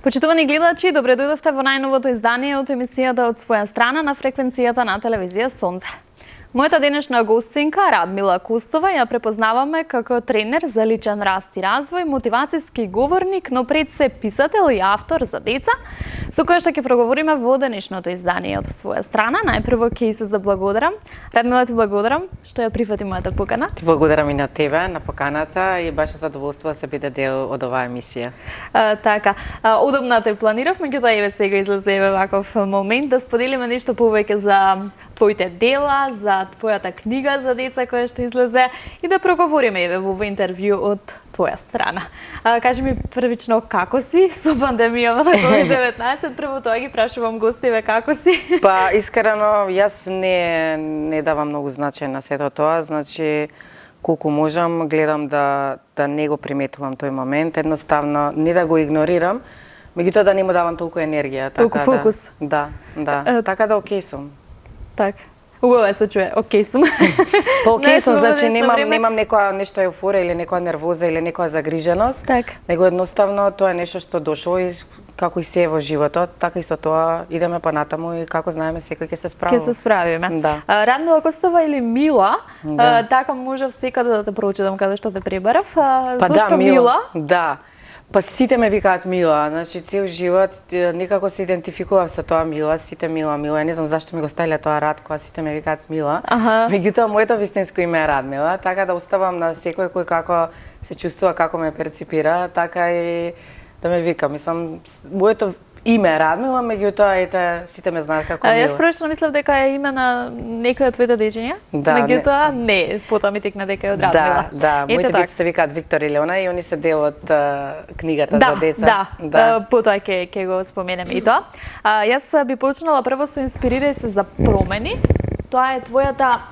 Почитувани гледачи, добре дојдовте во најновото издание од емисијата од своја страна на фреквенцијата на телевизија Сонце. Мојата денешна гостинка, Радмила Кустова, ја препознаваме како тренер за личен раст и развој, мотивацијски говорник, но пред се писател и автор за деца, со која што ќе проговориме во денешното издание од своја страна. Најпрво ќе се заблагодарам. Радмила, ти благодарам што ја прифати мојата покана. Ти благодарам и на тебе, на поканата, и баш задоволство да се биде дел од оваа емисија. Така, удобно те планирав, меѓутоа еве сега излезе ваков момент да споделиме нешто повеќе за твоите дела, за твојата книга за деца која што излезе и да проговориме еве во овој интервју од твоја страна. Кажи ми првично како си со пандемијава на COVID-19, прво тоа ги прашувам гостиве како си. Па искрено јас не давам многу значај на сето тоа, значи колку можам гледам да не го приметувам тој момент, едноставно не да го игнорирам, меѓутоа да не му давам толку енергија, така толку фокус. Да, така да окей сум. Така. Убаво се чуе, окей сум. Па окей сум, значи немам некоја нешто еуфорија или некоја нервоза или некоја загриженост. Так. Него едноставно тоа е нешто што дошло и како и се во животот, така и со тоа идеме понатаму и како знаеме секој ќе се справи. Ќе се справиме. Да. Радмила Костова или Мила, да. Така можев секаде да те прочитам каде што те пребарав. Па Зошто да, Мила? Да. Па сите ме викаат Мила, значи цел живот некако се идентификував со тоа Мила, сите Мила. Ја не знам зашто ми го ставиле тоа Рад, кога сите ме викаат Мила. Меѓутоа моето вистинско име е Радмила, така да оставам на секој кој како се чувствува, како ме перципира, така и да ме вика. Мислам, моето име е Радмила, меѓутоа ете сите ме знаат како Мила. Јас првично мислев дека е име на некој од твоите дечиња, меѓутоа не, потоа ми текна дека е од Радмила. Да, моите деца се викаат Виктор и Леона и они се дел од книгата за деца. Да, потоа ќе го споменеме и тоа. Јас би почнала прво со Инспирирај се за промени. Тоа е твојата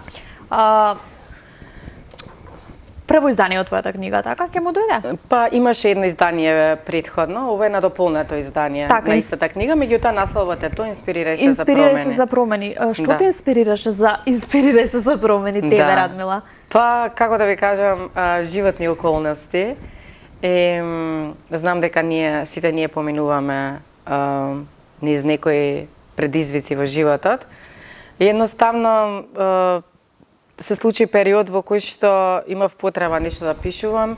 прво издание од твојата книга, така ќе му дојде? Па имаше едно издание предходно, ова е надополнето издание на истата книга, меѓутоа насловот е тоа Инспирирај се за промени. Инспирирај се за промени. Што те инспирираше за Инспирирај се за промени тебе, Радмила? Па како да ви кажам, животни околности. Знам дека сите ние поминуваме низ некои предизвици во животот. Едноставно се случи период во кој што имав потреба нешто да пишувам,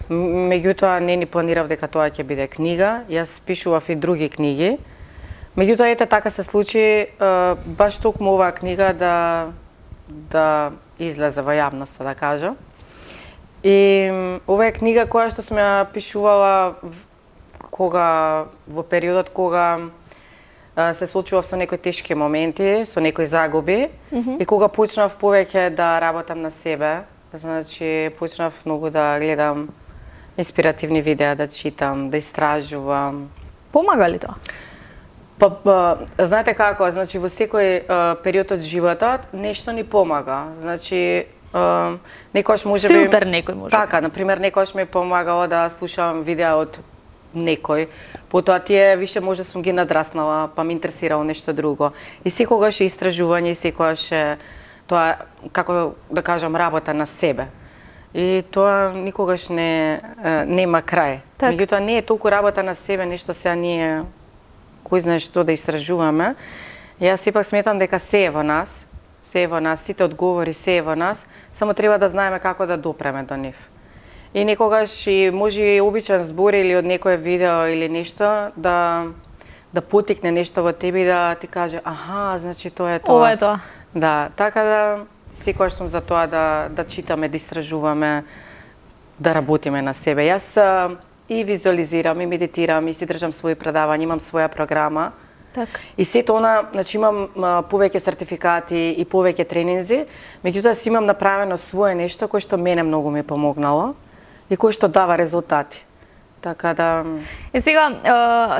меѓутоа не ни планирав дека тоа ќе биде книга. Јас пишував и други книги. Меѓутоа ете така се случи баш токму оваа книга да излезе во јавноста, да кажам. И ова е книга која што сум ја пишувала во периодот кога се соочував со некои тешки моменти, со некои загуби и кога почнав повеќе да работам на себе, значи почнав многу да гледам инспиративни видеа, да читам, да истражувам. Помага ли тоа? Па, знаете како, значи во секој период од животот нешто ни помага. Значи некојаш можеби филтер некој може. Така, на пример, некојаш ми помагало да слушам видеа од некој, потоа тие више може сум ги надраснала, па ме интересирало нешто друго. И секогаш е истражување, и секогаш е тоа, како да кажам, работа на себе. И тоа никогаш нема крај. Меѓутоа не е толку работа на себе, нешто сега ние кој знае што да истражуваме. Јас сепак сметам дека се е во нас, сите одговори се е во нас, само треба да знаеме како да допреме до нив. И некогаш и може и обичен збор или од некое видео или нешто да потикне нешто во тебе и да ти каже аха, значи тоа е тоа. Ова е тоа. Да, така да секогаш сум за тоа да читаме, да истражуваме, да работиме на себе. Јас и визуализирам, и медитирам, и си држам своји предавања, имам своја програма. Так. И сето она, значи имам повеќе сертификати и повеќе тренинзи, меѓутоа си имам направено свое нешто кое што мене многу ми помогнало и кој што дава резултати. Така да... И сега,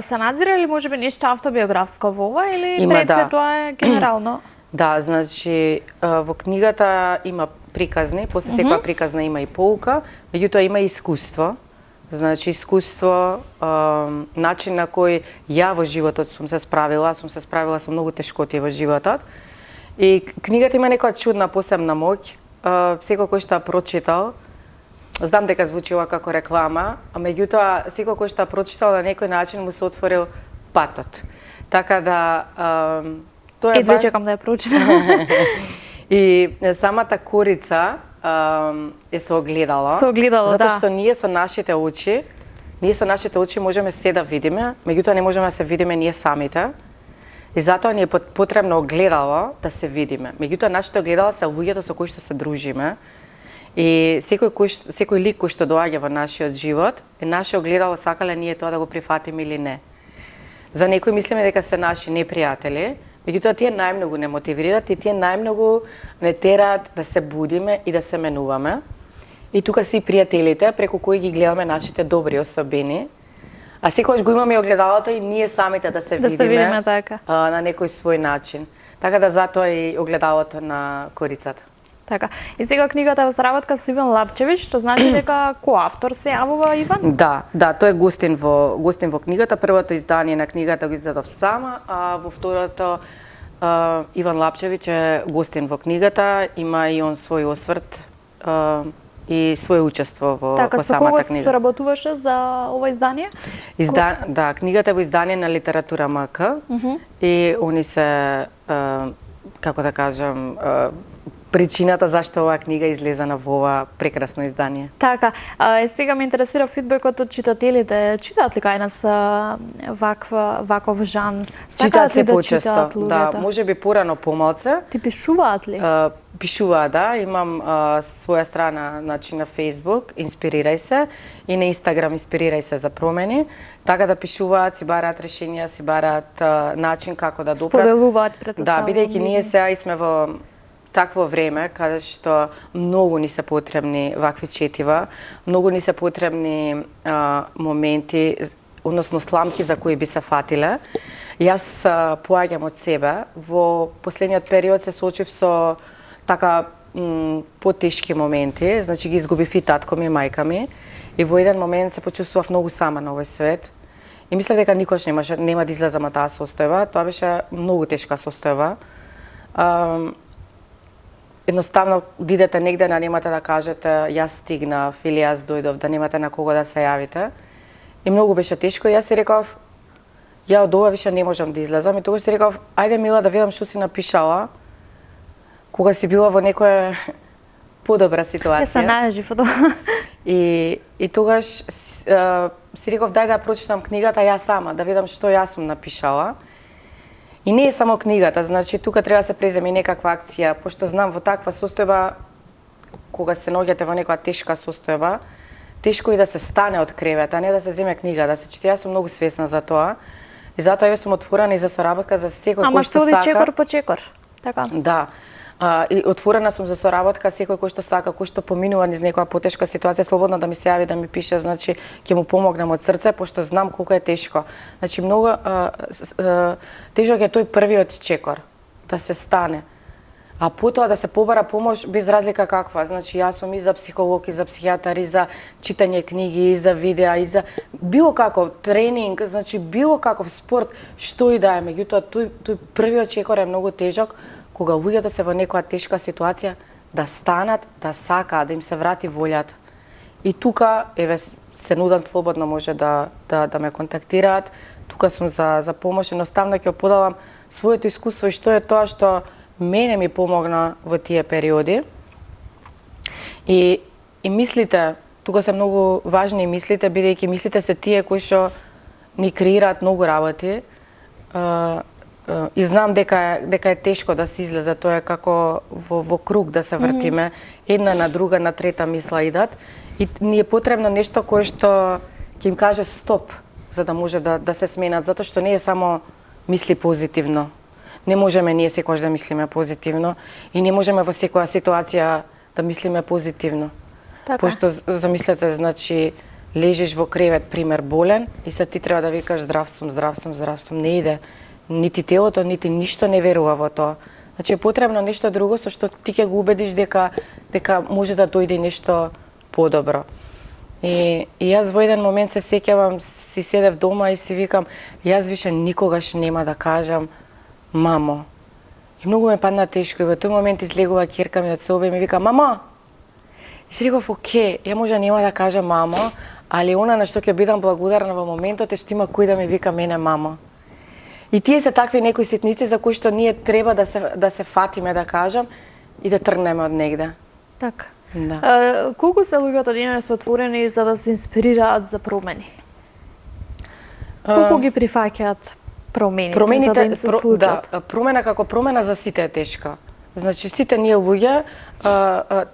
се надзира ли можеби нешто автобиографско во ова или пред се тоа е генерално? Да, значи во книгата има приказни, после секоја приказна има и поука, меѓутоа има и искуство. Значи искуство, начин на кој ја во животот сум се справила со многу тешкоти во животот. И книгата има некоја чудна посебна моќ. Секој кој што ја прочитал, знам дека звучи ова како реклама, а меѓутоа секој кој што прочитал на некој начин му се отворил патот. Така да тоа е Едва чекам да ја прочитам. И самата корица е со огледало. Со огледало, затоа да. што ние со нашите очи можеме се да видиме, меѓутоа не можеме да се видиме ние самите. И затоа ни е потребно огледало да се видиме. Меѓутоа нашите огледала се луѓето со кои што се дружиме. И секој лик кој што доаѓа во нашиот живот е наше огледало, сакале ние тоа да го прифатиме или не. За некои мислиме дека се наши непријатели, меѓутоа тие најмногу не мотивират и тие најмногу не тераат да се будиме и да се менуваме. И тука се и пријателите преку кои ги гледаме нашите добри особини. А секогаш го имаме огледалото и ние самите да се видиме, така. На некој свој начин. Така да затоа и огледалото на корицата. Така. И сега книгата е во соработка со Иван Лапчевич, што значи дека коавтор се јавува Иван? Да, тој е гостин во книгата. Првото издание на книгата го издадов сама, а во второто Иван Лапчевич е гостин во книгата, има и он свој осврт и свое учество во самата книга. Така, со кого соработуваше за ова издание? Да, книгата е во издание на Литература МК и они се, како да кажам, причината зашто оваа книга излезена во ова прекрасно издание. Така, сега ме интересира фидбекот од читателите. Читаат ли кај нас ваков жанр? Читаат се да почесто, читаат луѓето? да, можеби порано помалце. Ти пишуваат ли? Пишуваат, да, имам своја страна значи на Facebook, Инспирирај се, и на Instagram Инспирирај се за промени, така да пишуваат, си бараат решенија, си бараат начин како да допрат. Споделуваат, претpoставувам. Да, бидејќи ние сега и сме во такво време каде што многу ни се потребни вакви четива, многу ни се потребни моменти, односно сламки за кои би се фатиле. Јас поаѓам од себе, во последниот период се соочив со така потешки моменти, значи ги изгубив и татко ми и мајка ми, и во еден момент се почувствував многу сама на овој свет. И мислев дека никош нема да излезам од таа состојба, тоа беше многу тешка состојба. Едноставно, дидете негде, немате да кажете јас стигнав или јас дојдов, да немате на кого да се јавите. И многу беше тешко и јас си реков, ја од ова више не можам да излезам, и тогаш си реков, ајде Мила да видам што си напишала, кога си била во некоја подобра ситуација. Ја се најажив од ова. И тогаш си реков, дај да прочитам книгата ја сама, да видам што јас сум напишала. И не е само книгата, значи тука треба да се преземе некаква акција, пошто знам во таква состојба, кога се наоѓате во некоја тешка состојба, тешко и да се стане од кревета, не да се земе книга, да се чита. Јас сум многу свесна за тоа. И затоа ја сум отворена и за соработка за секој кој што сака. Ама што чекор по чекор, така? Да. И отворена сум за соработка, секој кој што сака, кој што поминува низ некоја потешка ситуација, слободно да ми се јави, да ми пише, значи ќе му помогнам од срце, пошто знам колку е тешко. Значи многу тежок е тој првиот чекор, да се стане. А потоа да се побара помош без разлика каква. Значи јас сум и за психолог, и за психијатар, и за читање книги, и за видеа, и за било каков тренинг, значи било каков спорт, што и да е. Меѓутоа тој првиот чекор е многу тежок, кога луѓето се во некоја тешка ситуација, да станат, да сакаат, да им се врати волјата. И тука, еве, се нудам слободно, може да ме контактираат. Тука сум за помош, едноставно ќе поделам своето искуство и што е тоа што мене ми помогна во тие периоди. И мислите, тука се многу важни мислите, бидејќи мислите се тие кои што ни креираат многу работи. И знам дека е тешко да се излезе, тоа е како во круг да се вртиме, една на друга, на трета мисла идат. И ни е потребно нешто кое што ќе им каже стоп, за да може да се сменат, затоа што не е само мисли позитивно. Не можеме ние секогаш да мислиме позитивно и не можеме во секоја ситуација да мислиме позитивно. Така. Пошто замислете, значи лежиш во кревет, пример болен, и се ти треба да викаш здрав сум, не иде. Нити телото, нити ништо не верува во тоа. Значи е потребно нешто друго со што ти ќе го убедиш дека може да дојде нешто подобро. И јас во еден момент се сеќавам, си седев дома и си викам, јас више никогаш нема да кажам мамо. И многу ме падна тешко и во тој момент излегува ќерка ми од соба и ми вика мамо. И И си реков, окей, ја може нема да кажам мамо, али она на што ќе бидам благодарна во моментот е што има кој да ми вика мене мамо. И тие се такви некои ситници за кои што ние треба да се фатиме, да кажам, и да тргнеме од негде. Така. Да. Колку се луѓето денес отворени за да се инспирираат за промени? Колку ги прифаќаат промените за да им се случат? Да, промена како промена за сите е тешка. Значи сите ние луѓе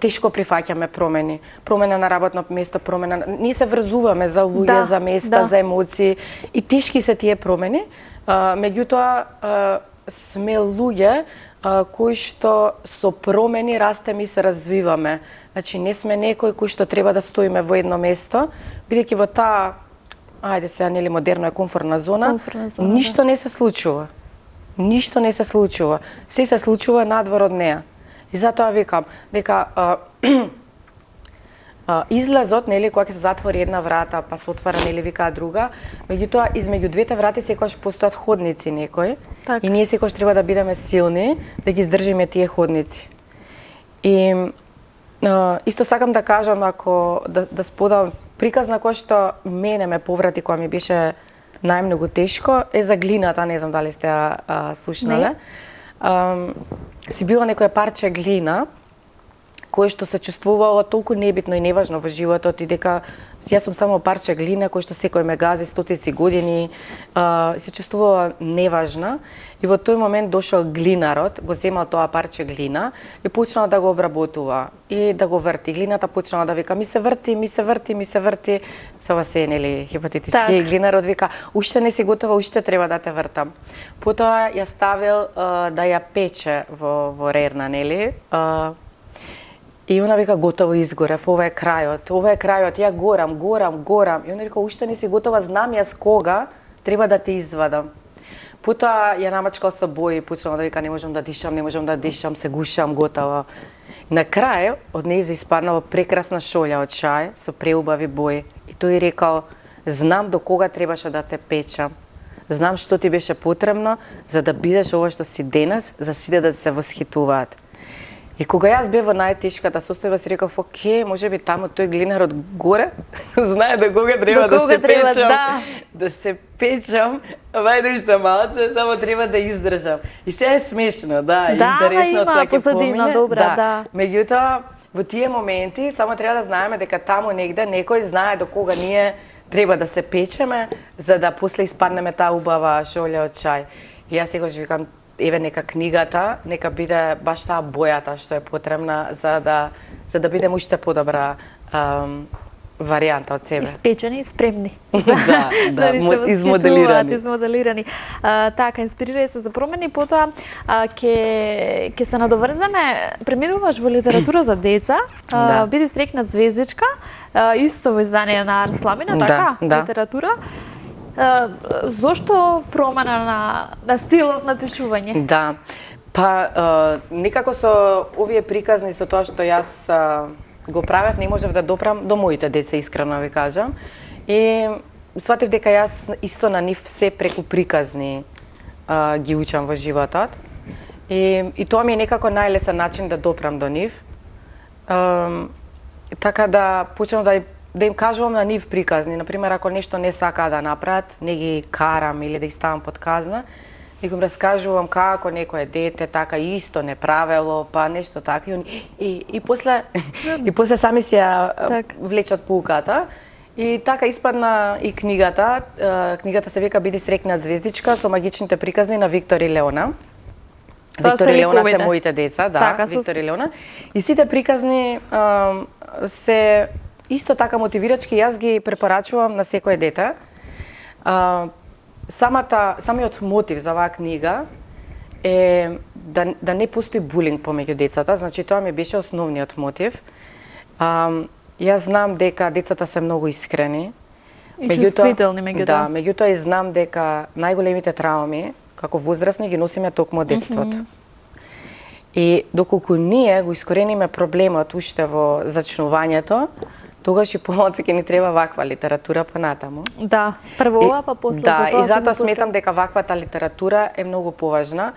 тешко прифаќаме промени. Промена на работно место, промена, ние се врзуваме за луѓе, за места, за емоции и тешки се тие промени. Меѓутоа сме луѓе кои што со промени растеме и се развиваме. Значи не сме некои кои што треба да стоиме во едно место, бидејќи во таа ајде сега нели модерно е комфортна зона, ништо не се случува. Ништо не се случува. Се се случува надвор од неа. И затоа викам дека излазот, нели, кога ќе се затвори една врата, па се отвара, нели, викаа друга, меѓутоа измеѓу двете врати секогаш постојат ходници некои. Так. И ние секогаш треба да бидеме силни да ги издржиме тие ходници. И исто сакам да кажам, ако да споделам приказ на кој што мене ме поврати кога ми беше најмногу тешко е за глината, не знам дали сте слушнале. Си била некоја парче глина кое што се чувствувало толку небитно и неважно во животот и дека јас сум само парче глина кој што секој ме гази стотици години, се чувствувала неважна и во тој момент дошол глинарот, го земал тоа парче глина и почнал да го обработува и да го врти. Глината почнала да вика ми се врти, ми се врти, ми се врти. Сева се нели хипотетички и глинарот вика уште не си готова, уште треба да те вртам. Потоа ја ставил да ја пече во рерна, нели? И она вика готово изгорев, ова е крајот, ја горам. И она вика уште не си готова, знам јас кога треба да те извадам. Потоа ја намачкал со бои, почнала да вика не можам да дишам, се гушам, готово. На крај од неја испаднала прекрасна шолја од шај со преубави бои. И тој рекол, знам до кога требаше да те печам. Знам што ти беше потребно за да бидеш ова што си денес, за сите да се восхитуваат. И кога јас бев во најтешката состојба си реков, окей, можеби таму тој глинарот горе знае до кога треба да се печам, да се печам, вајде уште малце, само треба да издржам. И се е смешно, да, интересно од кога ќе помине. Да. Меѓутоа, во тие моменти само треба да знаеме дека таму негде некој знае до кога ние треба да се печеме за да после испаднеме таа убава шолја од чај. И јас секогаш викам еве нека книгата, нека биде баш таа бојата што е потребна за да бидеме уште подобра варијанта од себе. Испечени и спремни. Да, измоделирани. Така, инспирирај се за промени, потоа ќе се надоврземе, преминуваш во литература за деца, биди стрекнат звездичка, исто во издание на Арсламина, така, литература. Зошто промена на стилот на пишување? Да, па некако со овие приказни, со тоа што јас го правев, не можев да допрам до моите деца, искрено ви кажам. И сватив дека јас исто на нив се преку приказни ги учам во животот. И тоа ми е некако најлесен начин да допрам до нив. Така да почнам да им кажувам на нив приказни. Например, ако нешто не сакаа да направат, не ги карам или да ги ставам под казна, и го раскажувам како некое дете така исто не правело, па нешто така и после сами си ја влечат пулката. И така испадна и книгата. Книгата се вика Биди срекнат звездичка со магичните приказни на Виктор и Леона. Виктор и Леона се моите деца, да, Виктор и Леона. И сите приказни се исто така мотивирачки, јас ги препорачувам на секое дете. Самиот мотив за оваа книга е да не постои булинг помеѓу децата, значи тоа ми беше основниот мотив. Јас знам дека децата се многу искрени. И чувствителни меѓутоа. Да, меѓутоа и знам дека најголемите трауми како возрастни ги носиме токму од детството. И доколку ние го искорениме проблемот уште во зачнувањето, тогаш и помалку ќе ни треба ваква литература понатаму. Да, прво ова, па после да, за тоа. Да, и затоа сметам дека ваквата литература е многу поважна.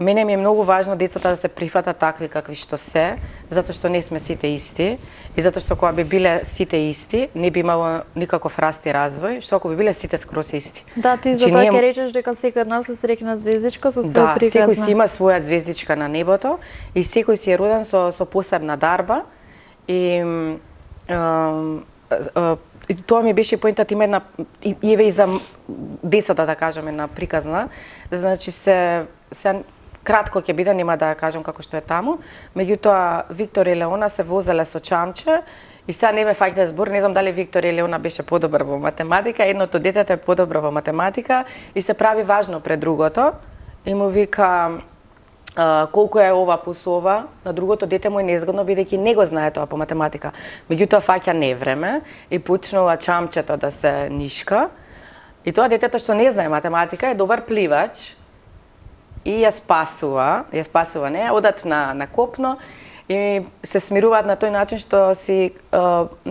Мене ми е многу важно децата да се прифатат такви какви што се, затоа што не сме сите исти и затоа што кога би биле сите исти, не би имало никаков раст и развој, што ако би биле сите скрос исти. Да, ти Значи, затоа ние- ќе речеш дека секој од нас се срекна звездичка со Да, своја приказна. секој си има своја звездичка на небото и секој си е роден со посебна дарба и и тоа ми беше поентата има една и еве и за децата да кажам една приказна. Значи се кратко ќе биде, нема да ја кажам како што е таму. Меѓутоа Виктор и Леона се возеле со чамче и сега не ме фаќате збор, не знам дали Виктор и Леона беше подобар во математика, едното детето е подобро во математика и се прави важно пред другото. И му вика колку е ова плюс ова, на другото дете му е незгодно бидејќи не го знае тоа по математика. Меѓутоа фаќа невреме и почнува чамчето да се нишка. И тоа детето што не знае математика е добар пливач и ја спасува не, одат на копно и се смируваат на тој начин што си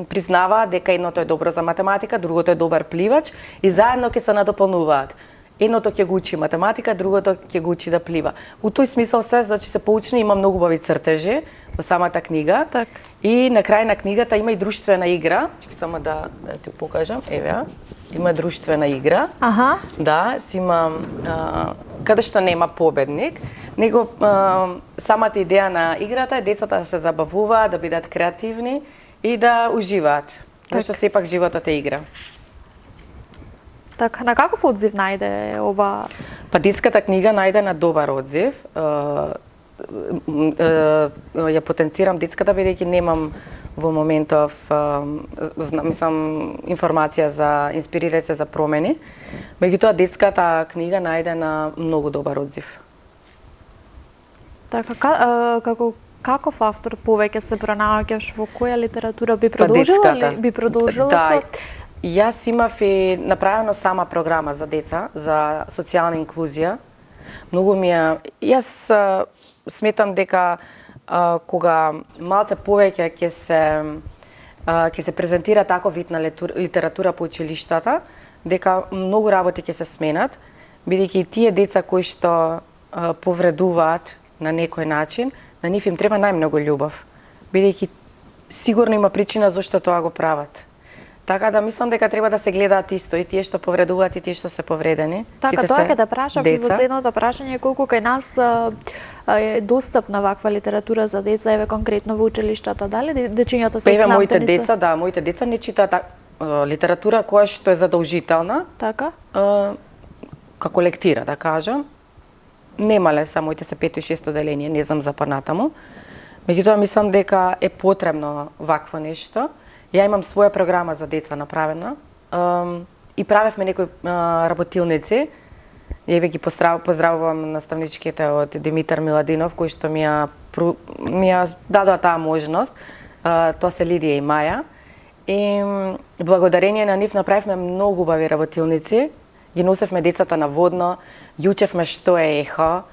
признаваат дека едното е добро за математика, другото е добар пливач и заедно ќе се надополнуваат. Едното ќе го учи математика, другото ќе го учи да плива. У тој смисол значи се поучни, има многу убави цртежи во самата книга. Так. И на крај на книгата има и друштвена игра. Чекај само да ти покажам. Еве, има друштвена игра. Аха. Да, си има каде што нема победник, него самата идеја на играта е децата да се забавуваат, да бидат креативни и да уживаат. Зашто сепак животот е игра. Така, на каков одзив најде ова? Па детската книга најде на добар одзив. Ја потенцирам детската бидејќи немам во моментов мислам информација за инспирирај се за промени. Меѓутоа детската книга најде на многу добар одзив. Така, каков автор повеќе се пронаоѓаш во која литература би продолжила детската. би продолжила Да, со јас имав и направено сама програма за деца, за социјална инклузија. Многу ми е... Јас сметам дека кога малце повеќе ќе се презентира таков вид на литература по училиштата, дека многу работи ќе се сменат, бидејќи тие деца кои што повредуваат на некој начин, на нив им треба најмногу љубов, бидејќи сигурно има причина зашто тоа го прават. Така да мислам дека треба да се гледаат исто и тие што повредуваат и тие што се повредени. Така, Сите тоа се ќе да прашав и во деца. следното прашање колку кај нас е достапна ваква литература за деца, еве конкретно во училиштата, дали дечињата се Па еве снабдени моите со- деца, да, моите деца не читаат литература која што е задолжителна, Така? како лектира, да кажам. Немале са моите се 5 и 6 оделение, не знам за понатаму. Меѓутоа мислам дека е потребно вакво нешто. Ја имам своја програма за деца направена и правевме некои работилници. Еве ги поздравувам наставничките од Димитар Миладинов кои што ми ја дадоа таа можност. Тоа се Лидија и Маја. И благодарение на нив направивме многу убави работилници. Ги носевме децата на водно, ги учевме што е ехо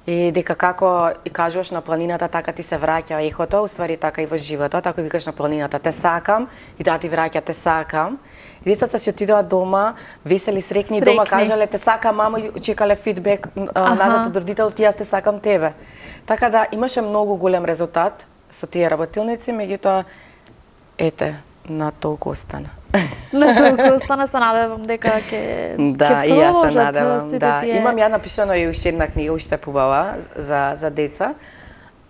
и дека како и кажуваш на планината, така ти се враќа ехото, уствари така и во животот, ако викаш на планината те сакам и да ти враќа те сакам. И децата си отидоа дома, весели, срекни, дома кажале те сакам мамо и чекале фидбек назад од родителот и јас те сакам тебе. Така да имаше многу голем резултат со тие работилници, меѓутоа ете, на толку остана. На толку остана, се надевам дека ќе Да, и јас се продолжат надевам. сите Да, тие... имам ја напишано и уште една книга, уште побава за деца,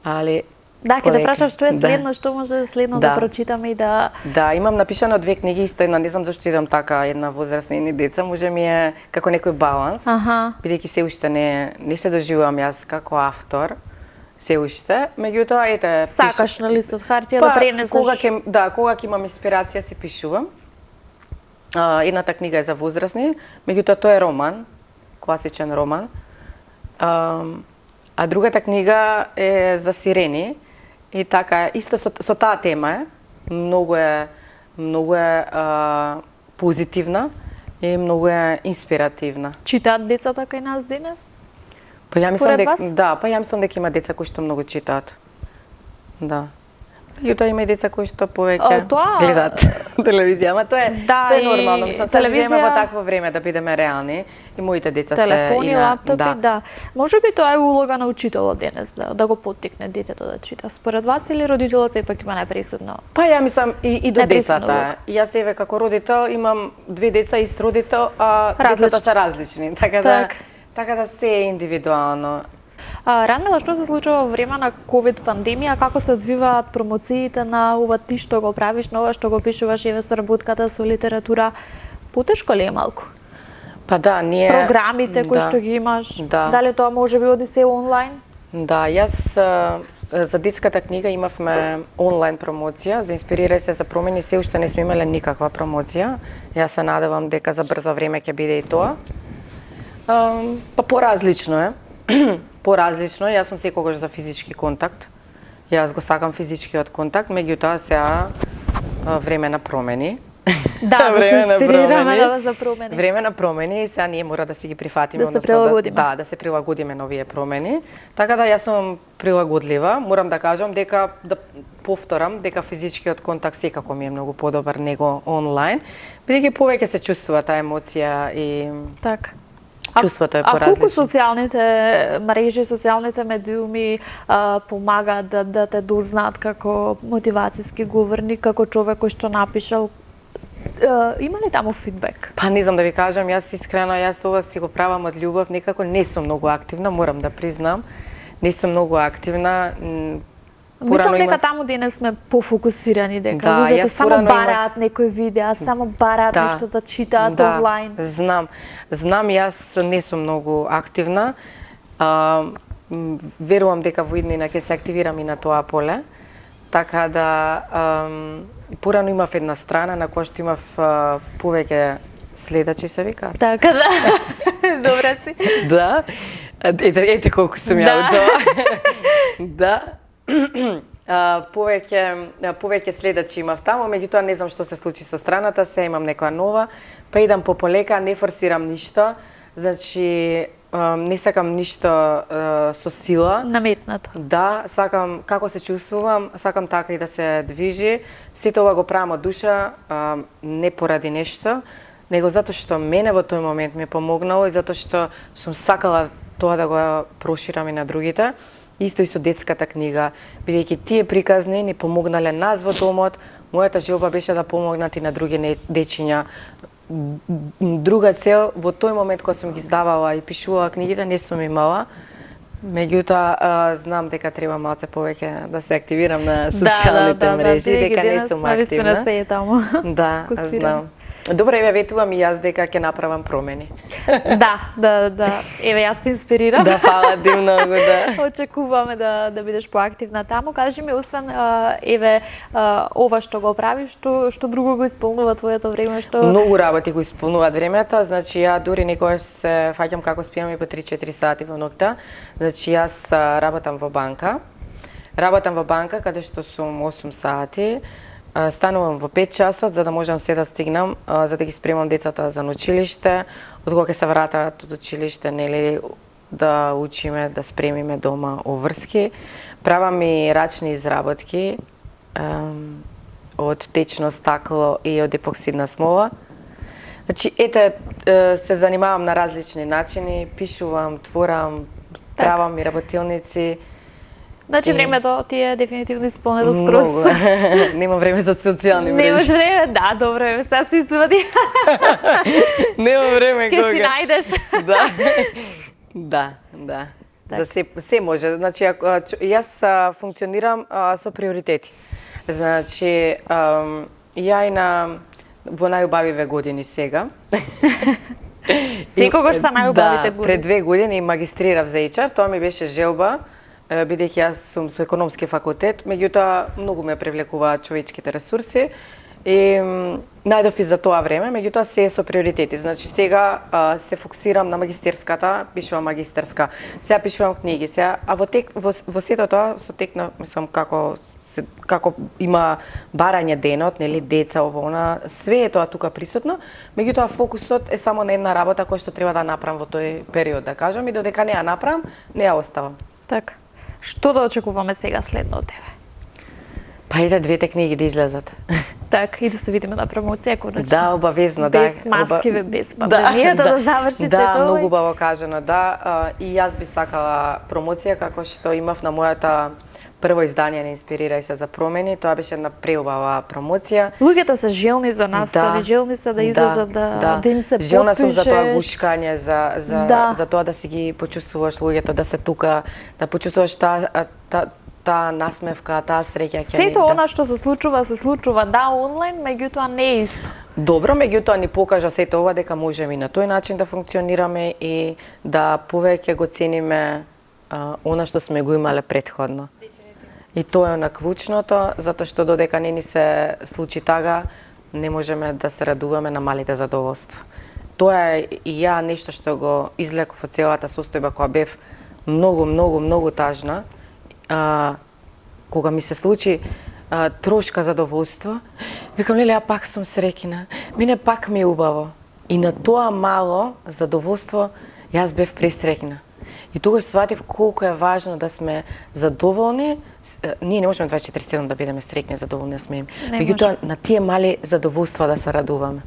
али Да, ќе да прашам што е Да. следно, што може следно да Да. прочитаме и да... Да, имам напишано 2 книги, исто една, не знам зашто идам така, една возрастна и деца, може ми е како некој баланс, Аха. бидејќи се уште не се доживувам јас како автор, се уште, меѓутоа ете Сакаш на лист од хартија да пренесеш... кога ќе имам инспирација си пишувам. Едната книга е за возрастни, меѓутоа тоа е роман, класичен роман. А другата книга е за сирени и така исто со таа тема е. Многу е позитивна и многу е инспиративна. Читаат децата кај нас денес? Па ја мислам Според дека вас? да, па ја мислам дека има деца кои што многу читаат. Да. Меѓутоа има и деца кои што повеќе Тоа- гледаат телевизија, ама тоа Да, е и нормално. Мислам, сега живееме телевизија- во такво време да бидеме реални и моите деца телефони, се и на лаптопи, да. Можеби тоа е улога на учителот денес, да го поттикне детето да чита. Според вас или родителот сепак има најприсутно? Па ја мислам и до Неприсутна децата. улога. Јас еве како родител имам две деца ист родител, а Различни. децата се различни, така да се е индивидуално. Радмила, што се случува во време на ковид пандемија, како се одвиваат промоциите на ова ти што го правиш, на ова што го пишуваш еве со работката со литература? Потешко ли е малку? Па да, ние Програмите кои да. што ги имаш, Да. дали тоа може би оди се онлайн? Да, јас за детската книга имавме онлайн промоција, за инспирирај се за промени, се уште не сме имале никаква промоција. Јас се надевам дека за брзо време ќе биде и тоа. Па поразлично е. Поразлично, јас сум секогаш за физички контакт. Јас го сакам физичкиот контакт, меѓутоа сега време на промени. Да, да се Време на инспирираме промени. за промени. Време на промени и сега ние мора да си ги прифатиме, Да се прилагодиме. да се прилагодиме на овие промени. Така да јас сум прилагодлива, морам да кажам дека да повторам дека физичкиот контакт секако ми е многу подобар него онлайн, бидејќи повеќе се чувствува таа емоција и Така. чувството е А колку поразлично. социјалните мрежи, социјалните медиуми помагаат да те дознаат како мотивацијски говорник, како човек кој што напишал? Има ли таму фидбек? Па не знам да ви кажам, јас искрено, јас ова си го правам од љубов, некако не сум многу активна, морам да признам. Не сум многу активна. Мислам дека има- таму денес сме пофокусирани, дека Да, луѓето јас само порано бараат некои видеа, само бараат Да. нешто да читаат онлайн. Знам, јас не сум многу активна. Верувам дека во иднина ќе се активирам и на тоа поле. Така да порано имав една страна на која што имав повеќе следачи, се вика. Така да. Добре си. Да. Ете колку сум ја Да. од тоа. Да. Повеќе следачи имав таму, меѓутоа не знам што се случи со страната, се имам некоја нова, па идам по полека, не форсирам ништо, значи не сакам ништо со сила. Наметнато. Да, сакам како се чувствувам, сакам така и да се движи. Сето ова го правам од душа, не поради нешто, него затоа што мене во тој момент ми е помогнало и затоа што сум сакала тоа да го проширам и на другите. Исто и со детската книга, бидејќи тие приказни ни помогнале нас во домот, мојата желба беше да помогнат и на други дечиња. Друга цел, во тој момент кога сум ги издавала и пишувала книгите, не сум имала. Меѓутоа, знам дека треба малце повеќе да се активирам на социјалните мрежи, дека не сум активна. Да, се е таму. Да, знам. Добре, еве ветувам и јас дека ќе направам промени. Да. Еве јас те инспирирам. Да, фала ти многу, да. Очекуваме да бидеш поактивна таму. Кажи ми, освен еве ова што го правиш, што друго го исполнува твоето време, што Многу работи го исполнуваат времето, значи ја дури некогаш се фаќам како спијам и по 3-4 сати во ноќта. Значи јас работам во банка. Работам во банка каде што сум 8 сати. Станувам во 5 часот за да можам се да стигнам, за да ги спремам децата за училиште, од кога ќе се вратат од училиште, нели да учиме, да спремиме дома оврски. Правам и рачни изработки од течно стакло и од епоксидна смола. Значи, ете, се занимавам на различни начини, пишувам, творам, правам и работилници. Значи времето ти е дефинитивно исполнето скроз. Многу. Немам време за социјални мрежи. Немаш време? Да, добро е, сега се извади. Немам време кога. Ке си најдеш. Да. За се може. Значи, јас функционирам со приоритети. Значи, ја и во најубавиве години сега. Секогаш са најубавите години. Пред 2 години магистрирав за HR, тоа ми беше желба, бидејќи јас сум со економски факултет, меѓутоа многу ме привлекуваат човечките ресурси и најдов и за тоа време, меѓутоа се е со приоритети. Значи сега се фокусирам на магистерската, пишувам магистерска, сега пишувам книги, сега, а во сето тоа со текна, мислам, како има барање денот, нели, деца, ово, она, све е тоа тука присутно, меѓутоа фокусот е само на една работа која што треба да направам во тој период, да кажам, и додека не ја направам, не ја оставам. Така. Што да очекуваме сега следно од тебе? Па иде двете книги да излезат. Так, и да се видиме на промоција конечно. Да, обавезно, да. Без маски, без пандемијата да заврши да, сето. многу убаво кажано, да. И јас би сакала промоција како што имав на мојата прво издание на Инспирирај се за промени. Тоа беше една преубава промоција. Луѓето се желни за нас, желни се да излезат, да им се потпишеш. Желна сум за тоа гушкање, за тоа да си ги почувствуваш луѓето, да се тука, да почувствуваш таа насмевка, таа среќа. Сето она што се случува да онлайн, меѓутоа не е исто. Добро, меѓутоа ни покажа сето ова дека можеме и на тој начин да функционираме и да повеќе го цениме она што сме го имале претходно. И тоа е на клучното, затоа што додека не ни се случи тага, не можеме да се радуваме на малите задоволства. Тоа е и ја нешто што го извлеков од целата состојба која бев многу тажна. Кога ми се случи трошка задоволство, викам, леле, ја пак сум среќна, мене пак ми е убаво. И на тоа мало задоволство јас бев пресреќна. И тогаш сватив колку е важно да сме задоволни. Ние не можеме 24/7 да бидеме среќни, задоволни да сме. Меѓутоа на тие мали задоволства да се радуваме.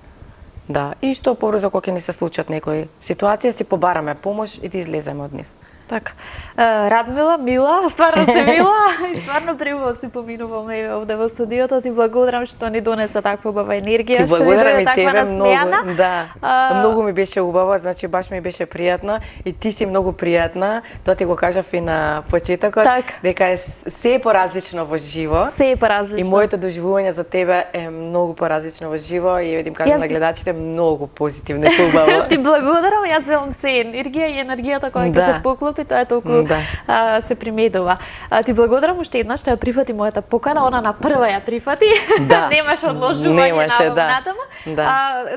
Да, и што побрзо кога ќе ни се случат некои ситуации, си побараме помош и да излеземе од нив. Така. Радмила, мила, стварно си мила и стварно приубаво си поминуваме овде во студиото. Ти благодарам што ни донесе таква убава енергија, што ни дојде таква насмејана. Многу ми беше убаво, значи баш ми беше пријатно и ти си многу пријатна. Тоа ти го кажав и на почетокот, дека е се поразлично во живо. Се е поразлично. И моето доживување за тебе е многу поразлично во живо и видим кажам на гледачите многу позитивно и убаво. Ти благодарам, јас велам се енергија и енергијата која ќе се поклопи, тоа е толку се приметува. Ти благодарам уште еднаш што ја прифати мојата покана, она на прва ја прифати. Немаш одложување натаму.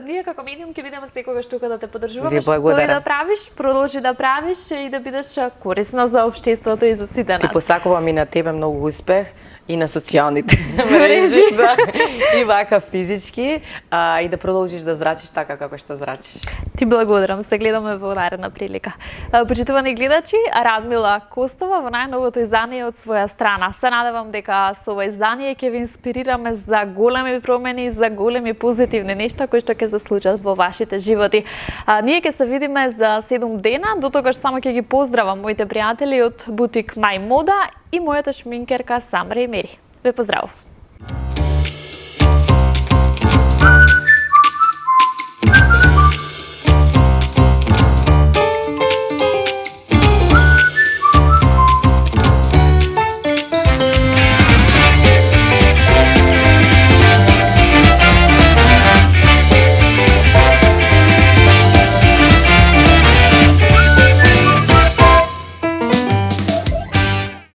Ние како медиум ќе бидеме секогаш тука да те поддржуваме, што и да правиш, продолжи да правиш и да бидеш корисна за општеството и за сите нас. Ти посакувам и на тебе многу успех и на социјалните мрежи, и вака физички, и да продолжиш да зрачиш така како што зрачиш. Ти благодарам, се гледаме во наредна прилика. Почитувани гледачи, Радмила Костова во најновото издание од своја страна. Се надевам дека со ова издание ќе ви инспирираме за големи промени, за големи позитивни нешта кои што ќе се случат во вашите животи. Ние ќе се видиме за 7 дена, до тогаш само ќе ги поздравам моите пријатели од бутик Мај Мода и мојата шминкерка Самра и Мери. Ве поздравувам.